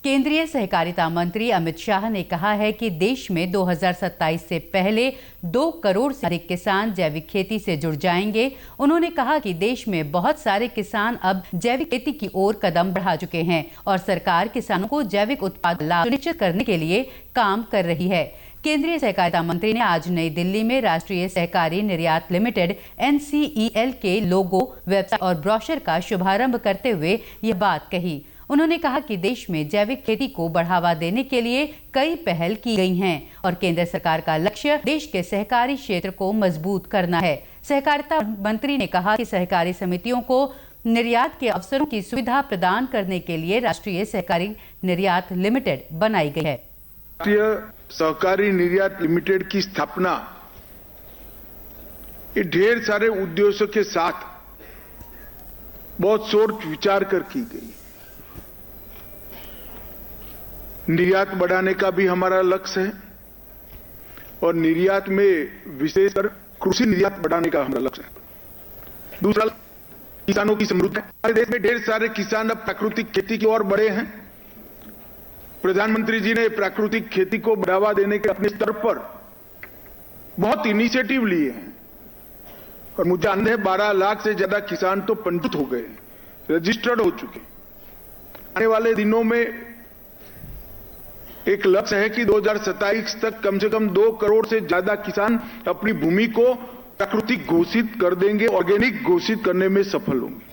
केंद्रीय सहकारिता मंत्री अमित शाह ने कहा है कि देश में 2027 से पहले 2 करोड़ से अधिक किसान जैविक खेती से जुड़ जाएंगे। उन्होंने कहा कि देश में बहुत सारे किसान अब जैविक खेती की ओर कदम बढ़ा चुके हैं और सरकार किसानों को जैविक उत्पाद लाभ सुनिश्चित करने के लिए काम कर रही है। केंद्रीय सहकारिता मंत्री ने आज नई दिल्ली में राष्ट्रीय सहकारी निर्यात लिमिटेड NCEL के लोगो, वेबसाइट और ब्रोशर का शुभारंभ करते हुए यह बात कही। उन्होंने कहा कि देश में जैविक खेती को बढ़ावा देने के लिए कई पहल की गई हैं और केंद्र सरकार का लक्ष्य देश के सहकारी क्षेत्र को मजबूत करना है। सहकारिता मंत्री ने कहा कि सहकारी समितियों को निर्यात के अवसरों की सुविधा प्रदान करने के लिए राष्ट्रीय सहकारी निर्यात लिमिटेड बनाई गई है। राष्ट्रीय सहकारी निर्यात लिमिटेड की स्थापना ये ढेर सारे उद्देश्यों के साथ बहुत सोच विचार कर की गई। निर्यात बढ़ाने का भी हमारा लक्ष्य है और निर्यात में विशेषकर कृषि निर्यात बढ़ाने का हमारा लक्ष्य है। दूसरा, किसानों की समृद्धि। हमारे देश में ढेर सारे किसान अब प्राकृतिक खेती की ओर बढ़े हैं। प्रधानमंत्री जी ने प्राकृतिक खेती को बढ़ावा देने के अपने स्तर पर बहुत इनिशिएटिव लिए हैं और मुझे अंदाजा है 12 लाख से ज्यादा किसान तो पंजीकृत हो गए, रजिस्टर्ड हो चुके। आने वाले दिनों में एक लक्ष्य है कि 2027 तक कम से कम 2 करोड़ से ज्यादा किसान अपनी भूमि को प्राकृतिक घोषित कर देंगे, ऑर्गेनिक घोषित करने में सफल होंगे।